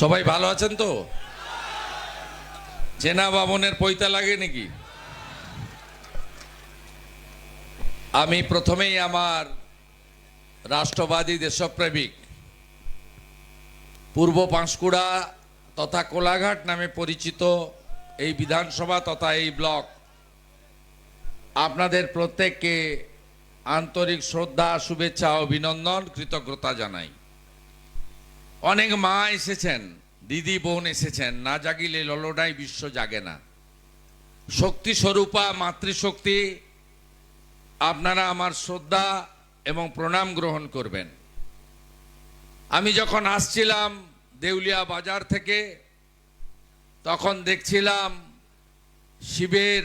সবাই ভালো আছেন তো? চেনা বামনের পৈতা লাগে নাকি? আমি প্রথমেই আমার রাষ্ট্রবাদী দেশপ্রেমিক পূর্ব পাঁশকুড়া তথা কোলাঘাট নামে পরিচিত এই বিধানসভা তথা এই ব্লক আপনাদের প্রত্যেককে আন্তরিক শ্রদ্ধা, শুভেচ্ছা, অভিনন্দন, কৃতজ্ঞতা জানাই। অনেক মা এসেছেন, দিদি বোন এসেছেন, না জাগিলে ললনায় বিশ্ব জাগে না। শক্তি স্বরূপা মাতৃশক্তি, আপনারা আমার শ্রদ্ধা এবং প্রণাম গ্রহণ করবেন। আমি যখন আসছিলাম দেউলিয়া বাজার থেকে তখন দেখছিলাম শিবের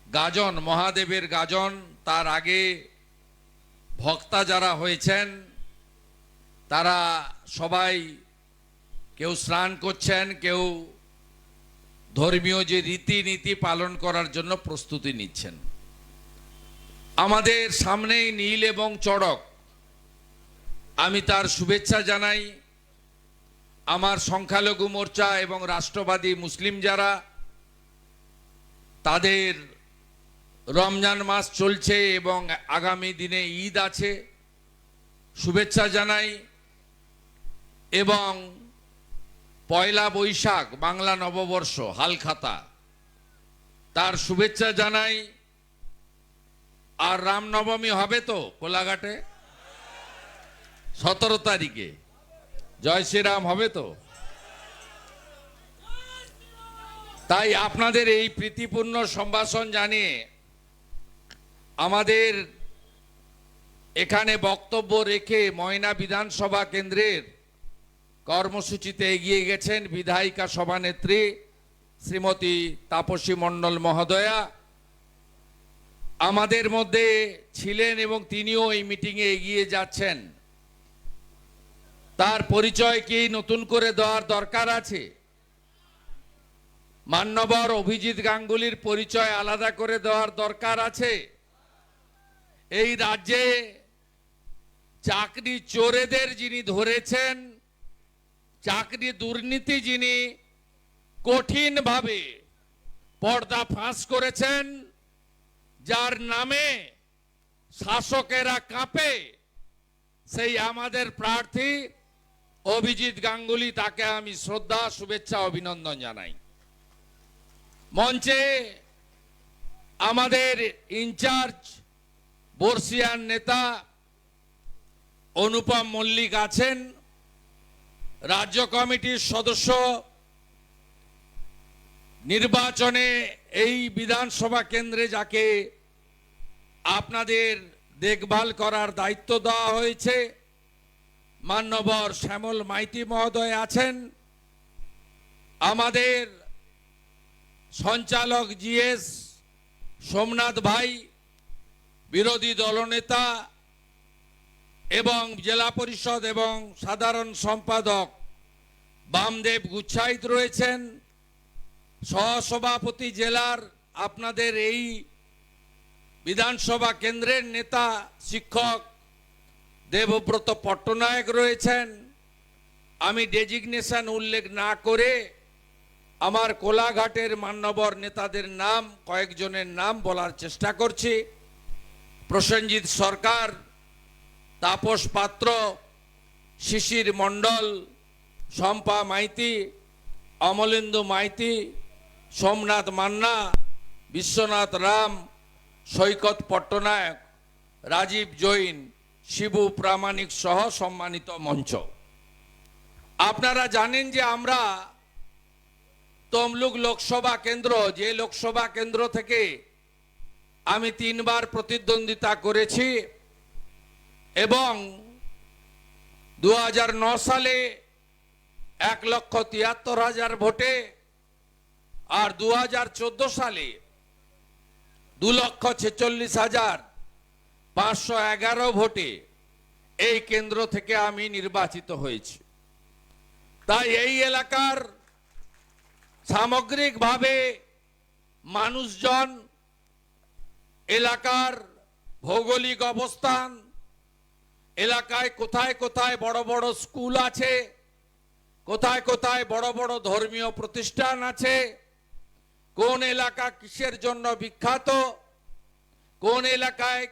গাজন, মহাদেবের গাজন, তার আগে ভক্তা যারা হয়েছেন তারা সবাই কেউ স্নান করছেন, কেউ ধর্মীয় যে রীতিনীতি পালন করার জন্য প্রস্তুতি নিচ্ছেন। আমাদের সামনেই নীল এবং চড়ক, আমি তার শুভেচ্ছা জানাই। আমার সংখ্যালঘু মোর্চা এবং রাষ্ট্রবাদী মুসলিম যারা, তাদের রমজান মাস চলছে এবং আগামী দিনে ঈদ আছে, শুভেচ্ছা জানাই। এবং পয়লা বৈশাখ বাংলা নববর্ষ হালখাতা, তার শুভেচ্ছা জানাই। আর রামনবমী হবে তো কোলাঘাটে 17 তারিখে, জয় শ্রীরাম হবে তো? তাই আপনাদের এই প্রীতিপূর্ণ সম্ভাষণ জানিয়ে আমাদের এখানে বক্তব্য রেখে ময়না বিধানসভা কেন্দ্রের কর্মসূচিতে এগিয়ে গেছেন বিধায়িকা সভানেত্রী শ্রীমতী তাপসী মণ্ডল মহোদয়া। আমাদের মধ্যে ছিলেন এবং তিনিও এই মিটিংয়ে এগিয়ে যাচ্ছেন। তার পরিচয় কি নতুন করে দেওয়ার দরকার আছে? মান্যবর অভিজিৎ গাঙ্গুলির পরিচয় আলাদা করে দেওয়ার দরকার আছে? এই রাজ্যে চাকরি চোরেদের যিনি ধরেছেন, চাকরি দুর্নীতি যিনি কঠিনভাবে পর্দা ফাঁস করেছেন, যার নামে শাসকেরা কাঁপে, সেই আমাদের প্রার্থী অভিজিৎ গাঙ্গুলি, তাকে আমি শ্রদ্ধা, শুভেচ্ছা, অভিনন্দন জানাই। মঞ্চে আমাদের ইনচার্জ বর্ষিয়ান নেতা অনুপম মল্লিক আছেন, রাজ্য কমিটির সদস্য। নির্বাচনে এই বিধানসভা কেন্দ্রে যাকে আপনাদের দেখভাল করার দায়িত্ব দেওয়া হয়েছে, মান্যবর শ্যামল মাইতি মহোদয় আছেন। আমাদের সঞ্চালক জিএস সোমনাথ ভাই, বিরোধী দলনেতা এবং জেলা পরিষদ এবং সাধারণ সম্পাদক বামদেব গুচ্ছাইত রয়েছেন। সহসভাপতি জেলার আপনাদের এই বিধানসভা কেন্দ্রের নেতা শিক্ষক দেবব্রত পট্টনায়ক রয়েছেন। আমি ডেজিগনেশন উল্লেখ না করে আমার কোলাঘাটের মান্যবর নেতাদের নাম, কয়েকজনের নাম বলার চেষ্টা করছি। প্রসেনজিৎ সরকার, তাপস পাত্র, শিশির মণ্ডল, শম্পা মাইতি, অমলেন্দু মাইতি, সোমনাথ মান্না, বিশ্বনাথ রাম, সৈকত পট্টনায়ক, রাজীব জৈন, শিবু প্রামাণিক সহ সম্মানিত মঞ্চ। আপনারা জানেন যে আমরা তমলুক লোকসভা কেন্দ্র, যে লোকসভা কেন্দ্র থেকে আমি 3 বার প্রতিদ্বন্দ্বিতা করেছি এবং 2009 সালে 1,73,000 ভোটে আর 2014 সালে 2,46,511 ভোটে এই কেন্দ্র থেকে আমি নির্বাচিত হয়েছি। তাই এই এলাকার সামগ্রিকভাবে মানুষজন, এলাকার ভৌগোলিক অবস্থান, এলাকায় কোথায় কোথায় বড় বড় স্কুল আছে, কোথায় কোথায় বড় বড় ধর্মীয় প্রতিষ্ঠান আছে, কোন এলাকা কিসের জন্য বিখ্যাত, কোন এলাকায়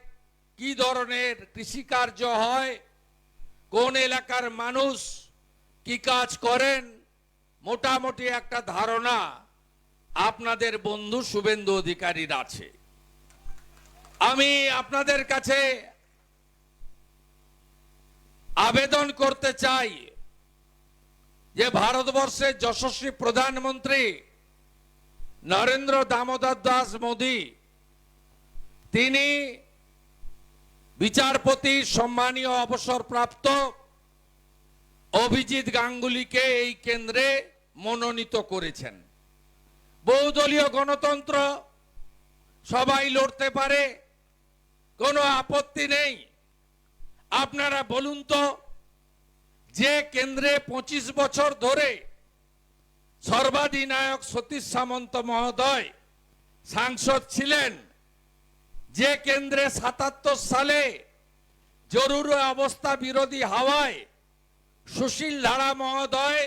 কি ধরনের কৃষিকার্য হয়, কোন এলাকার মানুষ কি কাজ করেন, মোটামুটি একটা ধারণা আপনাদের বন্ধু শুভেন্দু অধিকারীর আছে। আমি আপনাদের কাছে আবেদন করতে চাই যে ভারতবর্ষের যশস্বী প্রধানমন্ত্রী নরেন্দ্র দামোদর দাস মোদী, তিনি বিচারপতি সম্মানীয় অবসরপ্রাপ্ত অভিজিৎ গাঙ্গুলিকে এই কেন্দ্রে মনোনীত করেছেন। বহুদলীয় গণতন্ত্র, সবাই লড়তে পারে, কোনো আপত্তি নেই। আপনারা বলুন তো, যে কেন্দ্রে 25 বছর ধরে সর্বাধিনায়ক সতীশ সামন্ত মহোদয় সাংসদ ছিলেন, যে কেন্দ্রে 77 সালে জরুরি অবস্থা বিরোধী হাওয়ায় সুশীল ধারা মহোদয়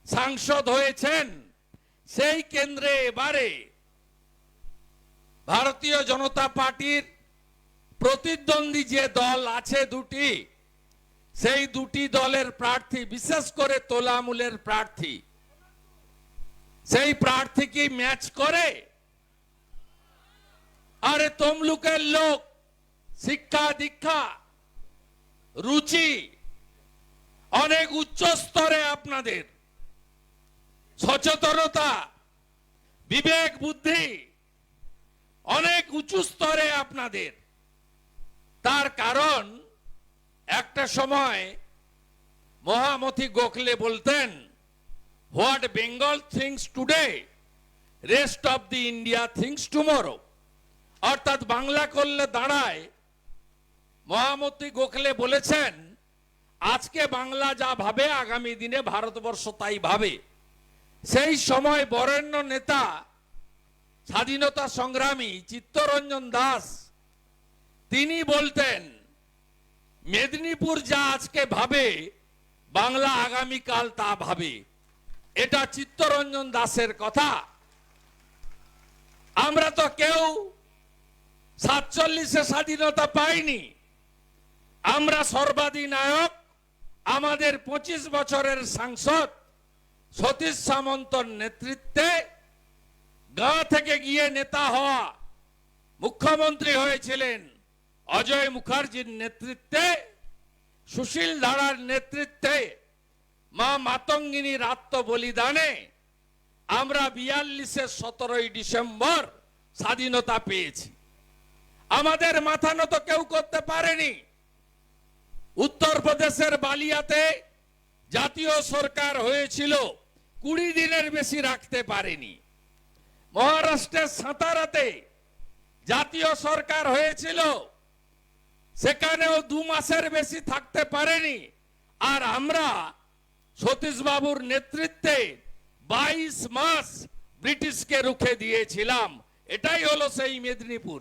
সাংসদ হয়েছেন, সেই কেন্দ্রে এবারে ভারতীয় জনতা পার্টির প্রতিদ্বন্দ্বী যে দল আছে দুটি, সেই দুটি দলের প্রার্থী, বিশেষ করে তোলামূলের প্রার্থী, সেই প্রার্থী কি ম্যাচ করে? আরে তমলুকের লোক, শিক্ষা দীক্ষা রুচি অনেক উচ্চ স্তরে, আপনাদের সচেতনতা বিবেক বুদ্ধি অনেক উঁচু স্তরে আপনাদের। তার কারণ একটা সময় মহামতি গোখলে বলতেন, what Bengal things today rest of the India things tomorrow. অর্থাৎ বাংলা করলে দাঁড়ায়, মহামতি গোখলে বলেছেন, আজকে বাংলা যা ভাবে আগামী দিনে ভারতবর্ষ তাই ভাবে। সেই সময় বরেণ্য নেতা স্বাধীনতা সংগ্রামী চিত্তরঞ্জন দাস তিনি বলতেন, মেদিনীপুর যা আজকে ভাবে বাংলা আগামীকাল তা ভাবে। এটা চিত্তরঞ্জন দাসের কথা। আমরা তো কেউ 47-এ স্বাধীনতা পাইনি। আমরা সর্বাধিনায়ক আমাদের 25 বছরের সাংসদ সতীশ সামন্তর নেতৃত্বে গাঁ থেকে গিয়ে নেতা হওয়া, মুখ্যমন্ত্রী হয়েছিলেন অজয় মুখার্জির নেতৃত্বে, সুশীল ধারার নেতৃত্বে, মা মাতঙ্গিনীর আত্মবলিদানে আমরা 42-এর 17ই ডিসেম্বর স্বাধীনতা পেয়েছি। আমাদের মাথা নত কেউ করতে পারেনি। উত্তরপ্রদেশের বালিয়াতে জাতীয় সরকার হয়েছিল, 20 দিনের বেশি রাখতে পারেনি। মহারাষ্ট্রের সাতারাতে জাতীয় সরকার হয়েছিল, সেখানেও 2 মাসের বেশি থাকতে পারেনি। আর আমরা সতীশ বাবুর নেতৃত্বে 22 মাস ব্রিটিশকে রুখে দিয়েছিলাম। এটাই হলো সেই মেদিনীপুর।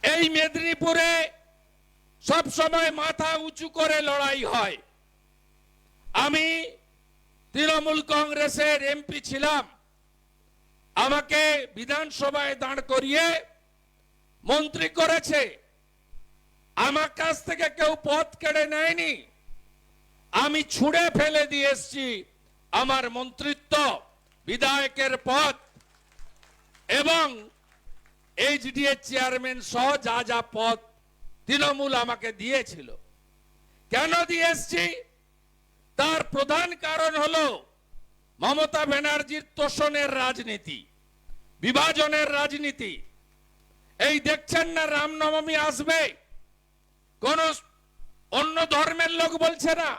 এই মেদিনীপুরে সব সময় মাথা উঁচু করে লড়াই হয়। আমি তৃণমূল কংগ্রেসের এমপি ছিলাম, আমাকে বিধানসভায় দাঁড় করিয়ে মন্ত্রী করেছে। আমার কাছ থেকে কেউ পদ কেড়ে নেয়নি। আমি ছুঁড়ে ফেলে দিয়ে এসেছি আমার মন্ত্রিত্ব, বিধায়কের পদ এবং এইচডিএ চেয়ারম্যান সহ যা যা পদ তৃণমূল আমাকে দিয়েছিল। কেন দিয়ে এসেছি? তার প্রধান কারণ হলো মমতা ব্যানার্জির তোষণের রাজনীতি, বিভাজনের রাজনীতি। এই দেখছেন না, রামনবমী আসবে, কোন অন্য ধর্মের লোক বলছে না,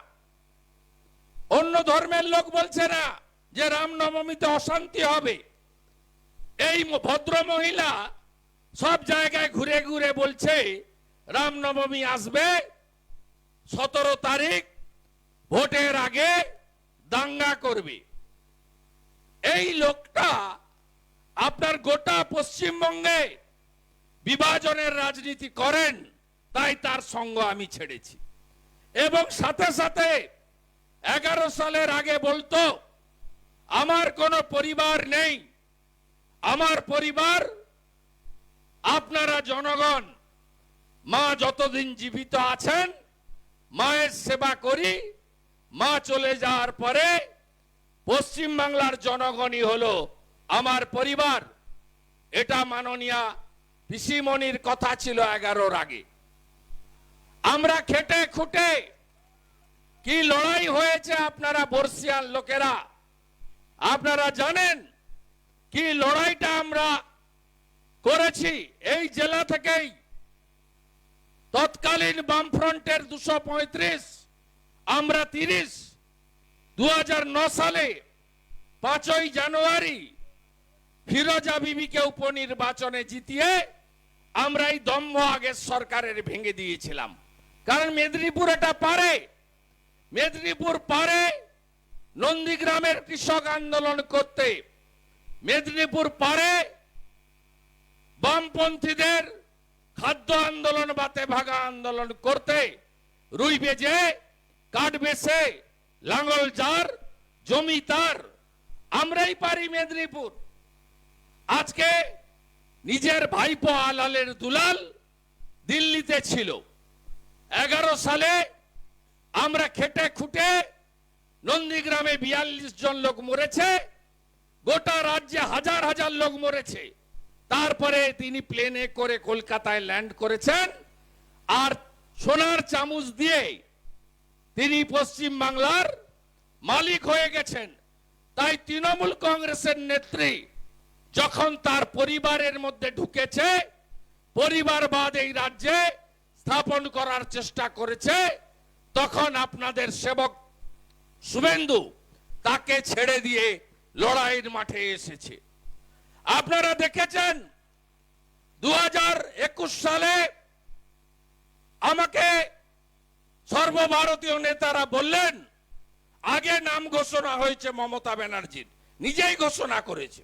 অন্য ধর্মের লোক বলছে না যে রামনবমীতে অশান্তি হবে। এই ভদ্র মহিলা সব জায়গায় ঘুরে ঘুরে বলছে রামনবমী আসবে, 17 তারিখ ভোটের আগে দাঙ্গা করবে। এই লোকটা আপনার গোটা পশ্চিমবঙ্গে বিভাজনের রাজনীতি করেন, তাই তার সঙ্গ আমি ছেড়েছি। এবং সাথে সাথে 11 সালের আগে বলতো আমার কোনো পরিবার নেই, আমার পরিবার আপনারা জনগণ। মা যতদিন জীবিত আছেন মায়ের সেবা করি, মা চলে যাওয়ার পরে পশ্চিম বাংলার জনগণই হলো আমার পরিবার। এটা মাননীয়া পিসিমণির কথা ছিল 11-র আগে। আমরা খেটে খুঁটে কি লড়াই হয়েছে আপনারা বর্ষিয়ান লোকেরা আপনারা জানেন। কি লড়াইটা আমরা করেছি। এই জেলা থেকেই তৎকালীন বামফ্রন্টের 235, আমরা 30, 2009 সালে 5ই জানুয়ারি ফিরোজা বিবিকে উপনির্বাচনে জিতিয়ে আমরা এই দম্ভ আগের সরকারের ভেঙে দিয়েছিলাম। কারণ মেদিনীপুর এটা পারে, মেদিনীপুর পারে নন্দীগ্রামের কৃষক আন্দোলন করতে, মেদিনীপুর পারে বামপন্থীদের খাদ্য আন্দোলন বাতে ভাগা আন্দোলন করতে, রুই বেজে কাঠ বেছে লাঙ্গল যার জমি তার, আমরাই পারি মেদিনীপুর। আজকে নিজের ভাইপো আলালের দুলাল দিল্লিতে ছিল। 11 সালে আমরা খেটে খুঁটে নন্দীগ্রামে 42 জন লোক মরেছে, গোটা রাজ্যে হাজার হাজার লোক মরেছে। তারপরে তিনি প্লেনে করে কলকাতায় ল্যান্ড করেছেন, আর সোনার চামচ দিয়ে তিনি পশ্চিম বাংলার মালিক হয়ে গেছেন। তাই তৃণমূল কংগ্রেসের নেত্রী যখন তার পরিবারের মধ্যে ঢুকেছে, পরিবারবাদ এই রাজ্যে স্থাপন করার চেষ্টা করেছে, তখন আপনাদের সেবক শুভেন্দু তাকে ছেড়ে দিয়ে লড়াইয়ের মাঠে এসেছে। আপনারা দেখেছেন 2021 সালে আমাকে সর্বভারতীয় নেতারা বললেন, আগে নাম ঘোষণা হয়েছে মমতা ব্যানার্জির, নিজেই ঘোষণা করেছে।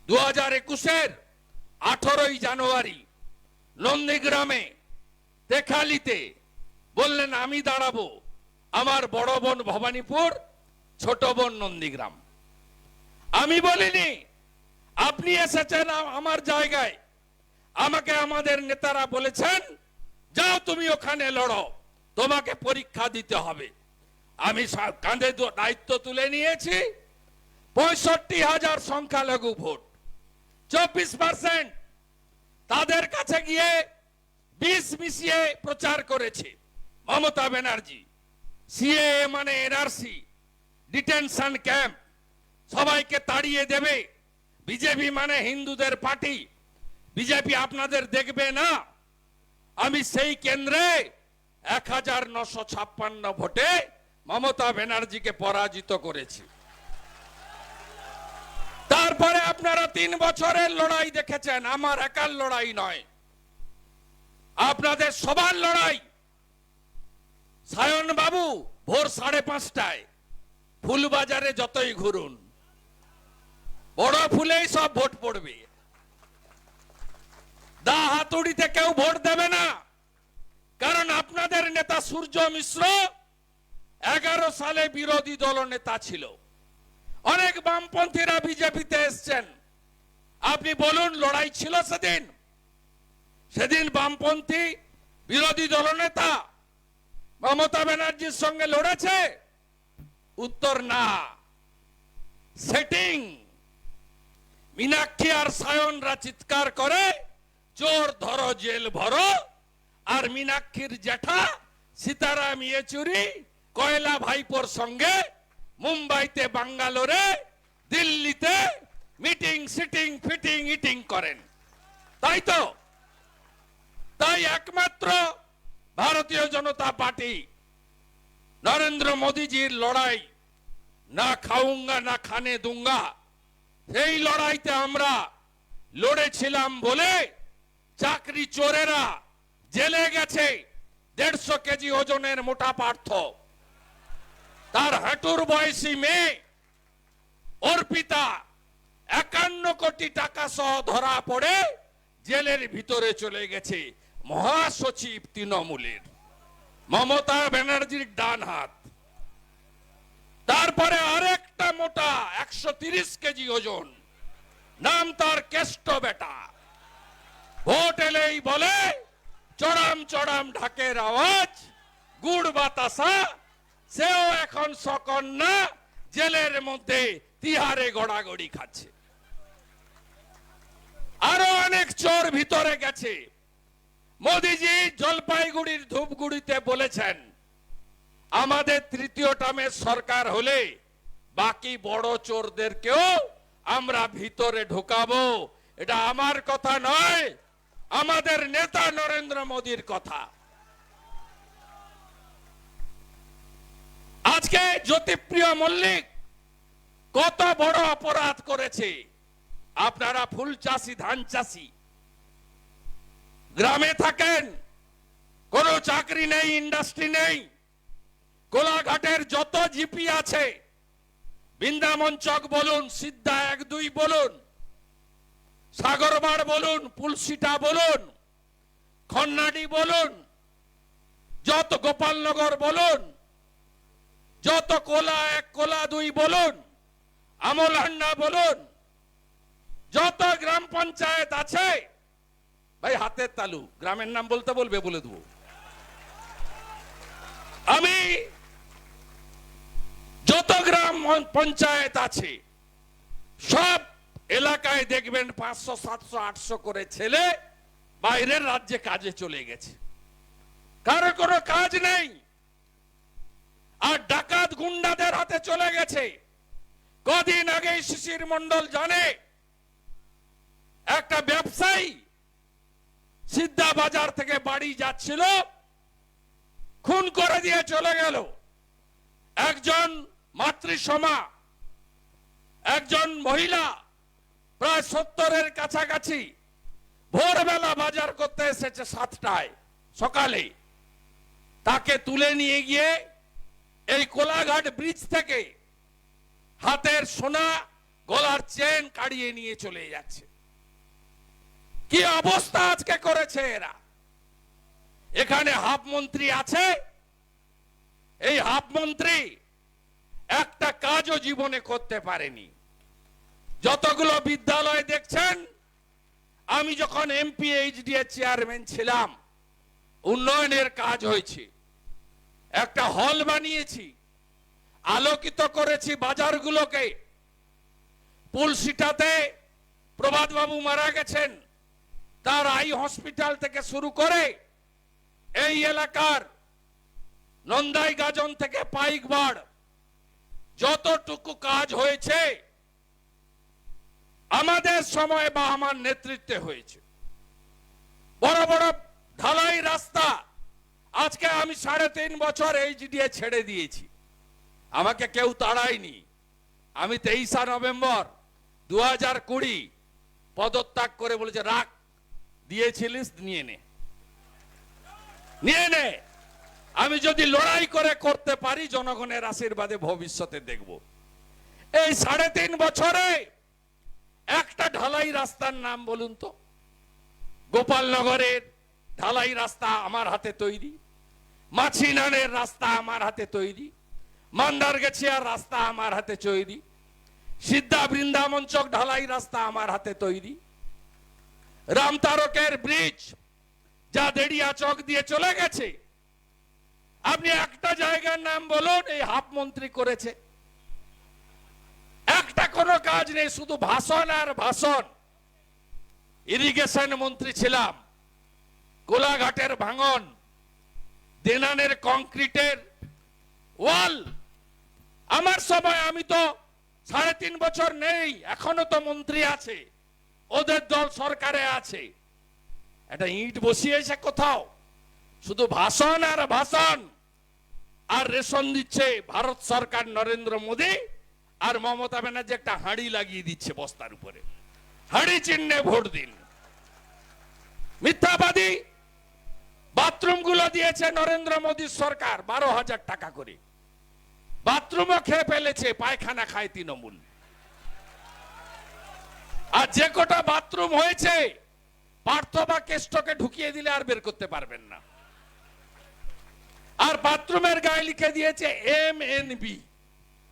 2021-এর 18ই জানুয়ারি নন্দীগ্রামে তেখালিতে বললেন আমি দাঁড়াবো, আমার বড় বোন ভবানীপুর, ছোট বোন নন্দীগ্রাম। আমি বলিনি, আপনি এসেছেন আমার জায়গায়। আমাকে আমাদের নেতারা বলেছেন যাও তুমি ওখানে লড়ো, তোমাকে পরীক্ষা দিতে হবে। আমি কাঁধে দায়িত্ব তুলে নিয়েছি। 65,000 সংখ্যালঘু ভোট, 24%। তাদের কাছে গিয়ে 20 মিশিয়ে প্রচার করেছে মমতা ব্যানার্জি। সিএএ মানে এনআরসি, ডিটেনশন ক্যাম্প, সবাইকে তাড়িয়ে দেবে। বিজেপি মানে হিন্দুদের পার্টি, বিজেপি আপনাদের দেখবে না। আমি সেই কেন্দ্রে 1956 ভোটে মমতা ব্যানার্জিকে পরাজিত করেছি। তারপরে আপনারা 3 বছরের লড়াই দেখেছেন, আমার একার লড়াই নয়, আপনাদের সবার লড়াই। সায়ন বাবু ভোর 5:30টায় ফুলবাজারে যতই ঘুরুন, বড় ফুলেই সব ভোট পড়বে। দা হাতুড়িতে কেউ ভোট দেবে না, কারণ আপনাদের নেতা সূর্য মিশ্র 11 সালে বিরোধী দল নেতা ছিল। অনেক বামপন্থীরা বিজেপিতে এসছেন। আপনি বলুন লড়াই ছিল সেদিন? সেদিন বামপন্থী বিরোধী দল নেতা মমতা ব্যানার্জির সঙ্গে লড়েছে? উত্তর না। সেটিং। মীনাক্ষী আর সায়নরা চিৎকার করে চোর ধরো জেল ভরো, আর মীনাক্ষীর জেঠা সীতারাম ইয়েচুরি কয়লা ভাইপোর সঙ্গে মুম্বাইতে, বাঙ্গালোরে, দিল্লিতে মিটিং, সিটিং, ফিটিং, ইটিং করেন, তাই তো? তাই একমাত্র ভারতীয় জনতা পার্টি নরেন্দ্র মোদীজির লড়াই, না খাউঙ্গা না খানে দুঙ্গা, সেই লড়াইতে আমরা লড়েছিলাম বলে চাকরি চোরেরা জেলে গেছে। 150 কেজি ওজনের মোটা পার্থ, তার হাঁটুর বয়সী মেয়ে অর্পিতা 51 কোটি টাকা সহ ধরা পড়ে জেলের ভিতরে চলে গেছে। মহাসচিব তৃণমূলের, মমতা ব্যানার্জির ডান হাত। তারপরে আরেকটা মোটা 130 কেজি ওজন, নাম তার কেষ্ট বেটা। ভোট এলেই বলে চড়াম চড়াম ঢাকের আওয়াজ, গুড় বাতাসা, সেও এখন সকন্যা, জেলের মধ্যে তিহারে গড়াগড়ি খাচ্ছে। আরো অনেক চোর ভিতরে গেছে। মোদিজি জলপাইগুড়ির ধূপগুড়িতে বলেছেন, আমাদের তৃতীয় টার্মের সরকার হলে বাকি বড় চোরদেরকেও আমরা ভিতরে ঢোকাবো। এটা আমার কথা নয়, আমাদের নেতা নরেন্দ্র মোদীর কথা। আজকে জ্যোতিপ্রিয় মল্লিক কত বড় অপরাধ করেছে। আপনারা ফুল চাষি, ধান চাষি, গ্রামে থাকেন, কোনো চাকরি নেই, ইন্ডাস্ট্রি নেই। কোলাঘাটের যত জিপি আছে, বৃন্দাবন চক বলুন, সিদ্ধা 1-2 বলুন, সাগরবাড় বলুন, পুলসিটা বলুন, খন্নাডি বলুন, যত গোপালনগর বলুন, যত কোলা 1, কোলা 2 বলুন, আমলহান্ডা বলুন, যত গ্রাম পঞ্চায়েত আছে, ভাই হাতের তালু, গ্রামের নাম বলতে বলবে, বলে দেবো। আমি যত গ্রাম পঞ্চায়েত আছে সব এলাকায় দেখবেন 500, 700, 800 করে ছেলে বাইরের রাজ্যে কাজে চলে গেছে। কারো কোনো কাজ নেই, আর ডাকাত গুন্ডাদের হাতে চলে গেছে। কদিন আগে শিশির মন্ডল জানে, একটা ব্যবসায়ী সিদ্ধা বাজার থেকে বাড়ি যাচ্ছিল, খুন করে দিয়ে চলে গেল। একজন মাতৃসমা, একজন মহিলা প্রায় 70-এর কাছাকাছি, ভোরবেলা বাজার করতে এসেছে 7টায় সকালে। তাকে তুলে নিয়ে গিয়ে এই কোলাঘাট ব্রিজ থেকে হাতের সোনা, গলার চেন কাড়িয়ে নিয়ে চলে যাচ্ছে। কি অবস্থা আজকে করেছে এরা। এখানে হাফ মন্ত্রী আছে, এই হাফ মন্ত্রী একটা কাজও জীবনে করতে পারেনি। যতগুলো বিদ্যালয় দেখছেন, আমি যখন এমপি এইচডিএ চেয়ারম্যান ছিলাম, উন্নয়নের কাজ হয়েছে। একটা হল বানিয়েছি, আলোকিত করেছি বাজারগুলোকে। পুলসিটাতে প্রভাত বাবু মারা গেছেন, তার আই হসপিটাল থেকে শুরু করে এই এলাকার নন্দাই গাজন থেকে পাইকবাড় যতটুকু কাজ হয়েছে আমাদের সময় বা আমার নেতৃত্বে হয়েছে। বড় বড় ঢালাই রাস্তা। আজকে আমি 3.5 বছর এইচডিএ ছেড়ে দিয়েছি, আমাকে কেউ তাড়ায়নি। আমি 23 নভেম্বর 2020 পদত্যাগ করে বলেছে, রাখ, দিয়েছিলিস, নিয়ে নে, নিয়ে নে। আমি যদি লড়াই করে করতে পারি, জনগণের আশীর্বাদে ভবিষ্যতে দেখব। এই 3.5 বছরে একটা ঢালাই রাস্তার নাম বলুন তো। গোপালনগরের ঢালাই রাস্তা আমার হাতে তৈরি, মাছিনানের রাস্তা আমার হাতে তৈরি, মান্দারগেছিয়ার রাস্তা আমার হাতে তৈরি, সিদ্ধা বৃন্দাবন চক ঢালাই রাস্তা আমার হাতে তৈরি, রামতারকের ব্রিজ যা দেড়িয়া চক দিয়ে চলে গেছে। আপনি একটা জায়গার নাম বলুন এই হাফ মন্ত্রী করেছে। একটা কোনো কাজ নেই, শুধু ভাষণ আর ভাষণ। ইরিগেশন মন্ত্রী ছিলাম, কোলাঘাটের ভাঙন, দেনানের কংক্রিটের ওয়াল আমার সময়। আমি তো 3.5 বছর নেই, এখনো তো মন্ত্রী আছে, ওদের দল সরকারে আছে। একটা ইট বসিয়েছে কোথাও, শুধু ভাষণ আর ভাষণ। আর রেশন দিচ্ছে ভারত সরকার, নরেন্দ্র মোদী আর মমতা ব্যানার্জি একটা হাঁড়ি লাগিয়ে দিচ্ছে বস্তার উপরে, হাঁড়ি চিহ্নে ভোট দিন। মিথ্যাবাদী। বাথরুম গুলো দিয়েছে নরেন্দ্র মোদীর সরকার 12,000 টাকা করে, বাথরুমও খেয়ে ফেলেছে, পায়খানা খায় তৃণমূল। আর যে কটা বাথরুম হয়েছে, পার্থ বা কেষ্টকে ঢুকিয়ে দিলে আর বের করতে পারবেন না। আর বাথরুমের গায়ে লিখে দিয়েছে MNB,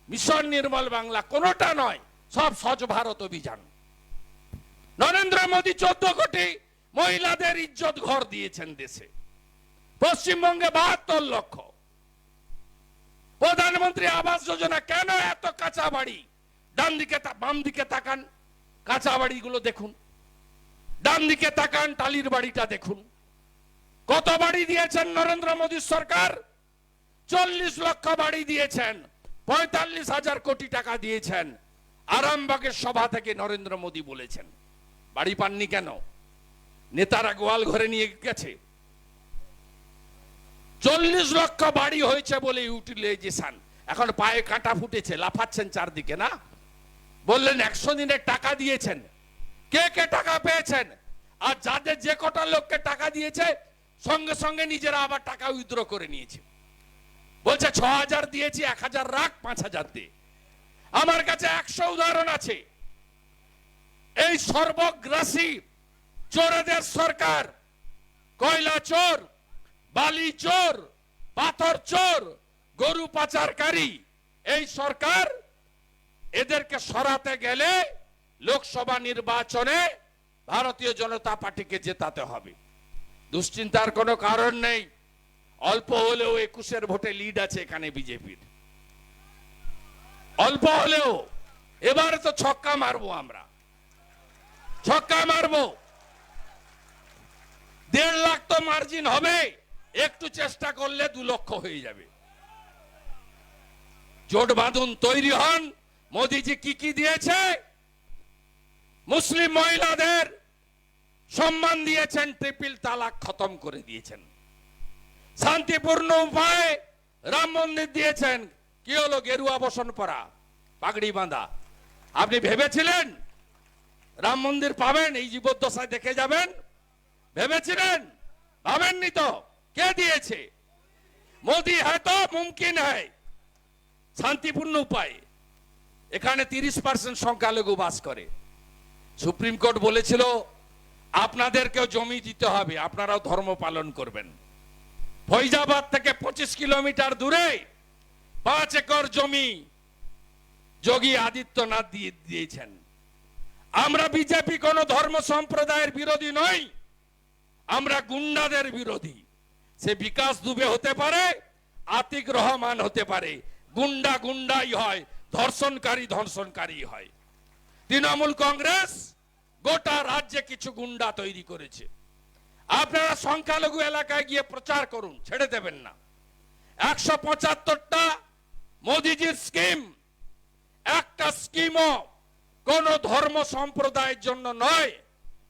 মিশন নির্মল বাংলা কোনোটা নয়, সব স্বচ্ছ ভারত অভিযান। নরেন্দ্র মোদী 14 কোটি মহিলাদের ইজ্জত ঘর দিয়েছেন দেশে। পশ্চিমবঙ্গে 72 লক্ষ। প্রধানমন্ত্রী আবাস যোজনা, কেন এত কাঁচা বাড়ি? ডান দিকে বাম দিকে তাকান, কাঁচা বাড়িগুলো দেখুন। ডান দিকে তাকান, টালির বাড়িটা দেখুন। কত বাড়ি দিয়েছেন নরেন্দ্র মোদী সরকার? 40 লক্ষ বাড়ি দিয়েছেন, 45,000 কোটি টাকা দিয়েছেন। আরামবাগের সভা থেকে নরেন্দ্র মোদী বলেছেন। বাড়ি পাননি কেন? নেতারা গোয়াল ঘরে নিয়ে গেছে। 40 লক্ষ বাড়ি হয়েছে বলে ইউটিলাইজেশন। এখন পায়ে কাঁটা ফুটেছে, লাফাচ্ছেন চারদিকে না? বললেন 100 দিনের টাকা দিয়েছেন। কে কে টাকা পেয়েছেন? আর যাদের যে কটা লোককে টাকা দিয়েছে সঙ্গে সঙ্গে নিজেরা আবার টাকা উইথড্র করে নিয়েছে। বলছে 6,000 দিয়েছি, 1,000 রাখ, 5,000 দে। আমার কাছে 100 উদাহরণ আছে। এই সর্বগ্রাসী চোরেদের সরকার, কয়লা চোর, বালি চোর, পাথর চোর, গরু পাচারকারী এই সরকার, এদেরকে সরাতে গেলে লোকসভা নির্বাচনে ভারতীয় জনতা পার্টিকে জেতাতে হবে। দুশ্চিন্তার কোনো কারণ নেই। অল্প হলেও 21-এর ভোটে লিড আছে এখানে বিজেপির। অল্প হলেও এবারে তো ছক্কা মারবো, আমরা ছক্কা মারবো। 1.5 লাখ তো মার্জিন হবে, একটু চেষ্টা করলে 2 লক্ষ হয়ে যাবে। জোট বাঁধুন, তৈরি হন। মোদীজি কি কি দিয়েছে? মুসলিম মহিলাদের সম্মান দিয়েছেন, ট্রিপল তালাক খতম করে দিয়েছেন। শান্তিপূর্ণ উপায়ে রাম মন্দির দিয়েছেন। কি হলো? গেরুয়া বসন পরা, পাগড়ি বাঁধা। আপনি ভেবেছিলেন রাম মন্দির পাবেন? এই জীবদ্দশায় দেখে যাবেন ভেবেছিলেন? ভাবেননি তো। কে দিয়েছে? মোদী হ্যাঁ তো মুমকিন হ্যায়। শান্তিপূর্ণ উপায়ে। এখানে 30% সংখ্যালঘু বাস করে। সুপ্রিম কোর্ট বলেছিল আপনাদেরকেও জমি দিতে হবে, আপনারাও ধর্ম পালন করবেন। ফৈজাবাদ থেকে 25 কিলোমিটার দূরে 5 একর জমি যোগী আদিত্যনাথ দিয়েছেন। আমরা বিজেপি কোন ধর্ম সম্প্রদায়ের বিরোধী নই, আমরা গুন্ডাদের বিরোধী। সে বিকাশ দুবে হতে পারে, আতিক রহমান হতে পারে। গুন্ডা গুন্ডাই হয়, ধর্ষণকারী ধর্ষণকারী হয়। তৃণমূল কংগ্রেস গোটা রাজ্যে কিছু গুন্ডা তৈরি করেছে। আপনারা সংখ্যালঘু এলাকায় গিয়ে প্রচার করুন, ছেড়ে দেবেন না। 175টা মোদিজির স্কিম, একটা স্কিমও কোন ধর্ম সম্প্রদায়ের জন্য নয়,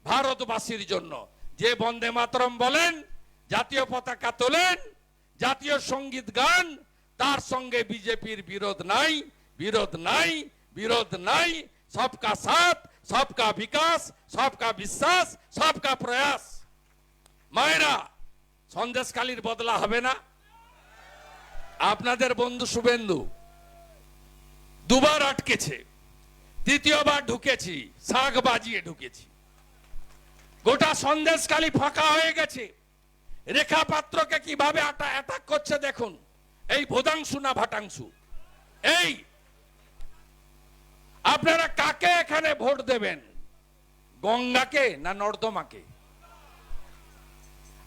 ভারতবাসীর জন্য। যে বন্দে মাতরম বলেন, জাতীয় পতাকা তোলেন, জাতীয় সঙ্গীত গান, তার সঙ্গে বিজেপির বিরোধ নাই, বিরোধ নাই, বিরোধ নাই। সবকা সাথ, সবকা বিকাশ, সবকা বিশ্বাস, সবকা প্রয়াস। মায়েরা, সন্দেশখালীর বদলা হবে না? আপনাদের বন্ধু শুভেন্দু 2 বার আটকেছে, 3য়-বার ঢুকেছি, শাক বাজিয়ে ঢুকেছি। গোটা সন্দেশখালী ফাঁকা হয়ে গেছে। রেখা পাত্রকে কিভাবে অ্যাটাক করছে দেখুন। এই ভোদাংশু না ভাটাংশু? এই আপনারা কাকে এখানে ভোট দেবেন? গঙ্গাকে না নর্দমাকে?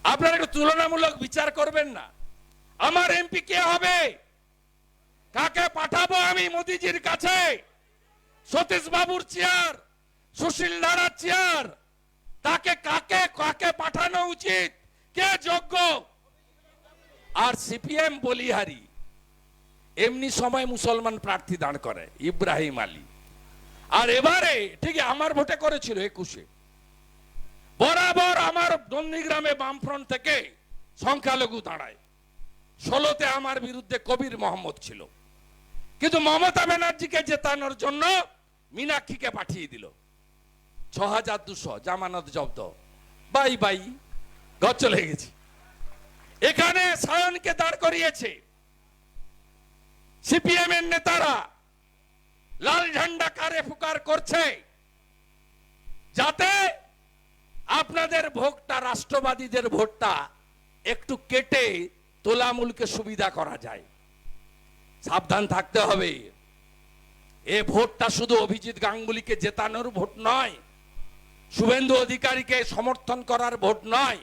আপনারা একটু তুলনামূলক বিচার করবেন না? আমার এমপি কে হবে? কাকে পাঠাবো আমি মোদিজির কাছে? সতীশ বাবুর চেয়ার, সুশীল ধারার চেয়ার, তাকে কাকে কাকে পাঠানো উচিত? কে যোগ্য? আর সিপিএম বলিহারি এমনি সময় মুসলমান প্রার্থী দাঁড় করে, ইব্রাহিম আলী। আর এবারে ঠিক আমার ভোটে করেছিল 21-এ। বরাবর আমার নন্দীগ্রামে বামফ্রন্ট থেকে সংখ্যালঘু দাঁড়ায়। 16-তে আমার বিরুদ্ধে কবির মোহাম্মদ ছিল, কিন্তু মমতা ব্যানার্জিকে জেতানোর জন্য মীনাক্ষীকে পাঠিয়ে দিল। 6,200 জামানত জব্দ, বাই বাই, ঘর চলে গেছে। এখানে সায়নকে দাঁড় করিয়েছে। সিপিএম এর নেতারা লাল ঝান্ডা কারে ফুকার করছে, যাতে আপনাদের ভোটটা, রাষ্ট্রবাদীদের ভোটটা একটু কেটে তোলামূলকে সুবিধা করা যায়। সাবধান থাকতে হবে। এ ভোটটা শুধু অভিজিৎ গাঙ্গুলিকে জেতানোর ভোট নয়, শুভেন্দু অধিকারীকে সমর্থন করার ভোট নয়।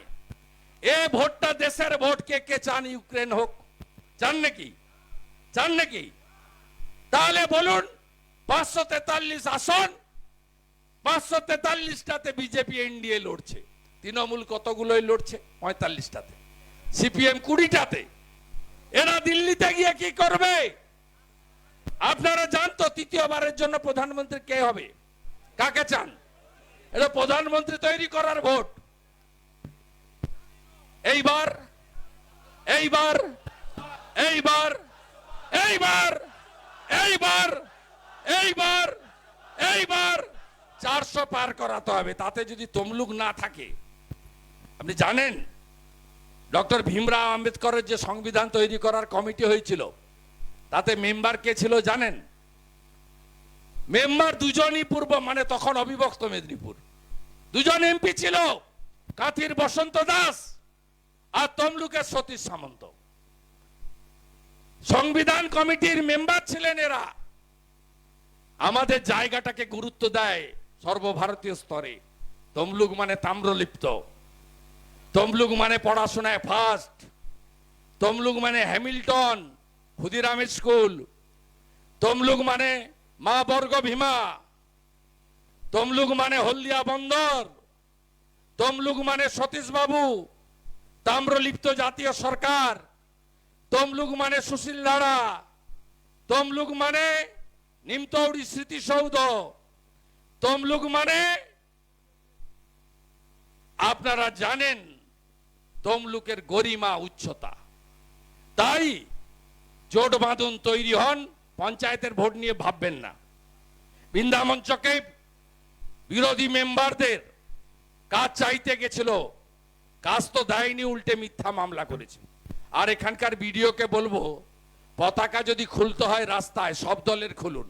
এ ভোটটা দেশের ভোট। কে চান ইউক্রেন হোক? চান নাকি? চান নাকি? তাহলে বলুন, 543 আসন, 543টাতে বিজেপি এনডিএ লড়ছে, তৃণমূল কতগুলোই লড়ছে? 45টাতে, সিপিএম 20টাতে। এরা দিল্লিতে গিয়ে কি করবে? আপনারা জানতো তৃতীয়বারের জন্য প্রধানমন্ত্রী কে হবে? কাকে চান? এটা প্রধানমন্ত্রী তৈরি করার ভোট। এইবার এইবার এইবার এইবার এইবার এইবার এইবার 400 পার করাতে হবে। তাতে যদি তমলুক না থাকে, আপনি জানেন ডক্টর ভীমরাও আম্বেদকরের যে সংবিধান তৈরি করার কমিটি হয়েছিল, তাতে মেম্বার কে ছিল জানেন? মেম্বার দুজনই পূর্ব, মানে তখন অবিভক্ত মেদিনীপুর, দুজন এমপি ছিল, কাঁথির বসন্ত দাস আর তমলুকের সতীশ সামন্ত। সংবিধান কমিটির মেম্বার ছিলেন এরা। আমাদের জায়গাটাকে গুরুত্ব দেয় সর্বভারতীয় স্তরে। তমলুক মানে তাম্রলিপ্ত, তমলুক মানে পড়াশোনায় ফার্স্ট, তমলুক মানে হ্যামিল্টন, ক্ষুদিরামের স্কুল, তমলুক মানে মা বর্গ ভীমা, তমলুক মানে হলদিয়া বন্দর, তমলুক মানে সতীশ বাবু, তাম্রলিপ্ত জাতীয় সরকার, তমলুক মানে সুশীল ধারা, তমলুক মানে নিমতৌড়ি স্মৃতিসৌধ, তমলুক মানে আপনারা জানেন তমলুকের গরিমা উচ্চতা। তাই জোট বাঁধন তৈরি হন, পঞ্চায়েতের ভোট নিয়ে ভাববেন না। বৃন্দামঞ্চকে বিরোধী মেম্বারদের কাজ চাইতে গেছিল, কাজ তো দেয়নি, উল্টে মিথ্যা মামলা করেছে। আর এখানকার বিডিওকে বলবো, পতাকা যদি খুলতে হয় রাস্তায় সব দলের খুলুন,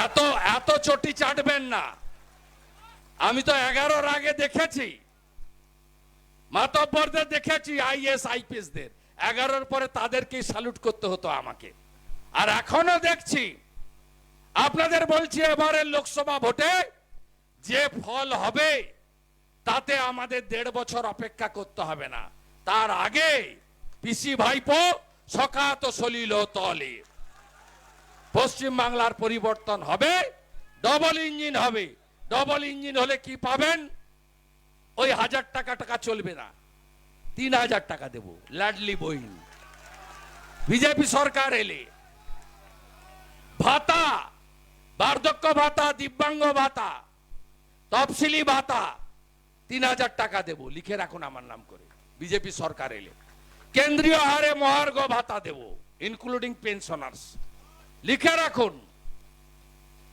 এত এত চটি চাটবেন না। আমি তো 11-র আগে দেখেছি, মাতব্বরদের দেখেছি, আইএস আইপিএস দের, 11-র পরে তাদেরকেই স্যালুট করতে হতো আমাকে। আর এখনো দেখছি। আপনাদের বলছি, এবারের লোকসভা ভোটে যে ফল হবে তাতে আমাদের 1.5 বছর অপেক্ষা করতে হবে না। তার আগে পিসি ভাইপো সকাত সলিল তলে, পশ্চিম বাংলার পরিবর্তন হবে, ডবল ইঞ্জিন হবে। ডবল ইঞ্জিন হলে কি পাবেন? ওই 1000 টাকা চলবে না, 3000 টাকা দেব, লাডলি বইন। বিজেপি সরকার এলে ভাতা, বার্ধক্য ভাতা, দিব্যাঙ্গ ভাতা, তফসিলি ভাতা 3000 টাকা দেব, লিখে রাখুন আমার নাম করে। বিজেপি সরকার এলে কেন্দ্রীয় হারে মহার্ঘ ভাতা দেব, ইনক্লুডিং পেনশনার্স, লিখে রাখুন।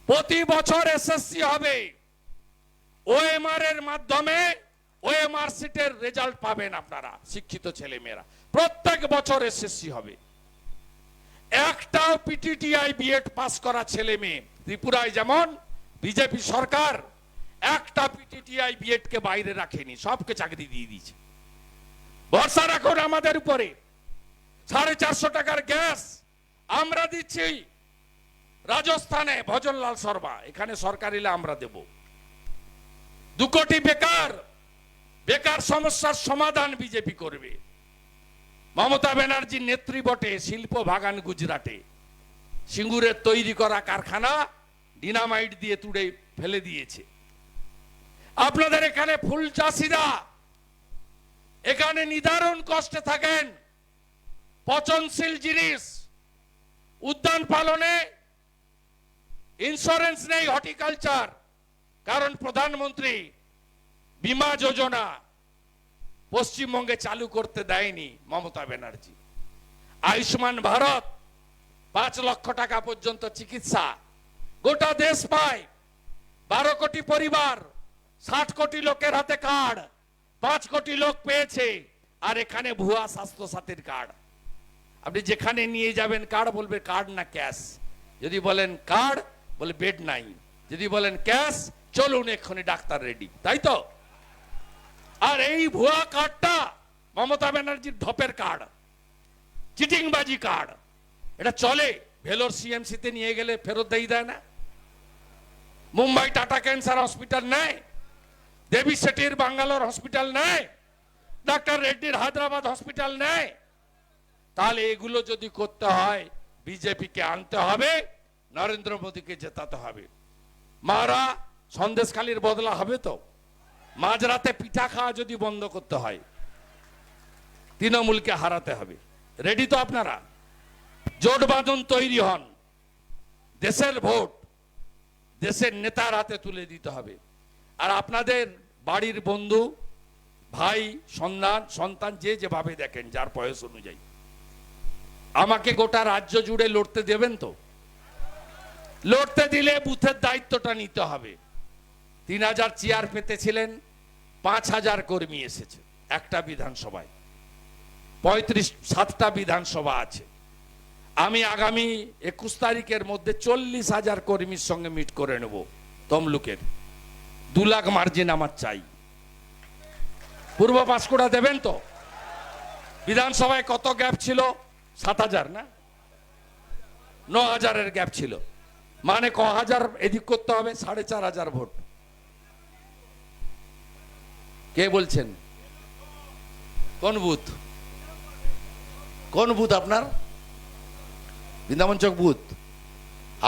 প্রতি বছর এসএসসি হবে, ওএমআর এর মাধ্যমে ওএমআর সিটের রেজাল্ট পাবেন আপনারা, শিক্ষিত ছেলে মেয়েরা। প্রত্যেক বছর এসএসসি হবে। একটাও পিটিটিআই বিএড পাস করা ছেলে মেয়ে, ত্রিপুরায় যেমন বিজেপি সরকার একটা পিটিটিআই বিএড কে বাইরে রাখেনি, সবকে চাকরি দিয়ে দিয়েছে। ভরসা রাখুন আমাদের উপরে। 450 টাকার গ্যাস আমরা দিচ্ছি রাজস্থানে, ভজনলাল শর্মা, এখানে সরকার এলে আমরা দেব। 2 কোটি বেকার, বেকার সমস্যার সমাধান বিজেপি করবে। মমতা ব্যানার্জির নেতৃবটে শিল্প বাগান গুজরাটে, সিঙ্গুরের তৈরি করা কারখানা ডিনামাইট দিয়ে তুড়ে ফেলে দিয়েছে। আপনাদের এখানে ফুল চাষিরা এখানে নিদারুণ কষ্টে থাকেন। পচনশীল জিনিস, উদ্যান পালনে ইন্স্যুরেন্স নেই, হর্টিকালচার, কারণ প্রধানমন্ত্রী বীমা যোজনা পশ্চিমবঙ্গে চালু করতে দেয়নি মমতা ব্যানার্জি। আয়ুষ্মান ভারত 5 লক্ষ টাকা পর্যন্ত চিকিৎসা গোটা দেশ পায়। 12 কোটি পরিবার, 60 কোটি লোকের হাতে কার্ড, 5 কোটি লোক পেয়েছে। আর এখানে ভুয়া স্বাস্থ্য সাথীর কার্ড। আপনি যেখানে নিয়ে যাবেন কার্ড বলবে কার্ড না ক্যাশ। যদি বলেন কার্ড বলে বেড নাই, যদি বলেন ক্যাশ চলুন এক্ষুনি ডাক্তার রেডি, তাই তো? আর এই ভুয়া কার্ডটা মমতা ব্যানার্জির ধপের কার্ড, চিটিংবাজি কার্ড, এটা চলে। ভেলোর সিএমসিতে নিয়ে গেলে ফেরত দেয় না? মুম্বাই টাটা ক্যান্সার হসপিটাল নেয়, দেবী শেঠির বাঙ্গালোর হসপিটাল নেয়, ডাক্তার রেড্ডির হায়দ্রাবাদ হসপিটাল নেয়। তাহলে এগুলো যদি করতে হয়, বিজেপিকে আনতে হবে, নরেন্দ্র মোদীকে জেতাতে হবে। মারা সন্দেশখালীর বদলা হবে তো? মাঝরাতে পিঠা খাওয়া যদি বন্ধ করতে হয়, তৃণমূলকে হারাতে হবে। রেডি তো আপনারা? জোট বাঁধন, তৈরি হন। দেশের ভোট দেশের নেতার হাতে তুলে দিতে হবে। আর আপনাদের বাড়ির বন্ধু, ভাই, সন্তান যে যেভাবে দেখেন, যার বয়স অনুযায়ী, আমাকে গোটা রাজ্য জুড়ে লড়তে দেবেন তো? লড়তে দিলে বুথের দায়িত্বটা নিতে হবে। 3000 চেয়ার পেতেছিলেন, 5000 কর্মী এসেছে একটা বিধানসভায়। 7টা বিধানসভা আছে। আমি আগামী 21 তারিখের মধ্যে 40,000 কর্মীর সঙ্গে মিট করে নেব তমলুকের। 2 লাখ মার্জিন আমার চাই। পূর্ব পাঁশকুড়া দেবেন তো? বিধানসভায় কত গ্যাপ ছিল? 7,000 না? 9,000-এর গ্যাপ ছিল, মানে ক হাজার এদিক করতে হবে? 4,500 ভোট। কে বলছেন? কোন বুথ? কোন বুথ আপনার? বৃন্দাবন চক বুথ।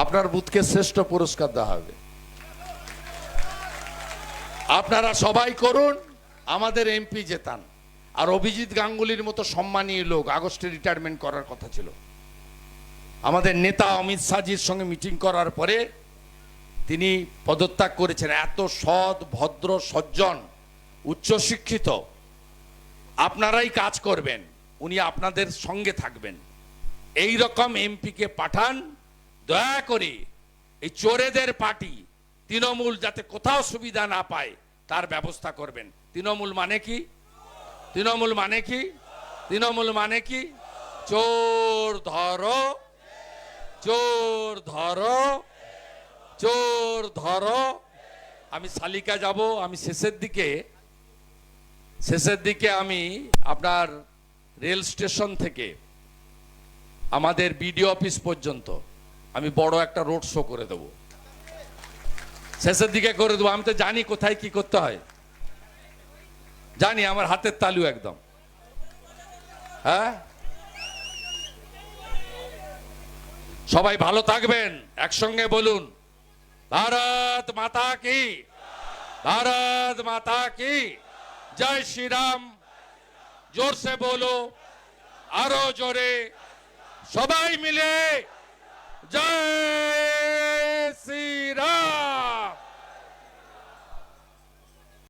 আপনার বুথকে শ্রেষ্ঠ পুরস্কার দেওয়া হবে। আপনারা সবাই করুন, আমাদের এমপি জেতান। আর অভিজিৎ গাঙ্গুলির মতো সম্মানীয় লোক, আগস্টে রিটায়ারমেন্ট করার কথা ছিল, আমাদের নেতা অমিত শাহজির সঙ্গে মিটিং করার পরে তিনি পদত্যাগ করেছেন। এত সৎ, ভদ্র, সজ্জন, উচ্চশিক্ষিত। আপনারাই কাজ করবেন, উনি আপনাদের সঙ্গে থাকবেন। এই রকম এমপিকে পাঠান। দয়া করে এই চোরেদের পার্টি তৃণমূল যাতে কোথাও সুবিধা না পায় তার ব্যবস্থা করবেন। তৃণমূল মানে কি? তৃণমূল মানে কি? তৃণমূল মানে কি? চোর ধরো, চোর ধরো, চোর ধরো। আমি শালিকা যাব। আমি শেষের দিকে আমি আপনার রেল স্টেশন থেকে আমাদের বিডিও অফিস পর্যন্ত আমি বড় একটা রোড শো করে দেব। শেষের দিকে করে দেবো। আমি তো জানি কোথায় কি করতে হয়, জানি, আমার হাতের তালু একদম। হ্যাঁ, সবাই ভালো থাকবেন। একসঙ্গে বলুন, ভারত মাতা কি, ভারত মাতা কি, জয় শ্রী রাম। জোর সে বলো, আরো জোরে, সবাই মিলে।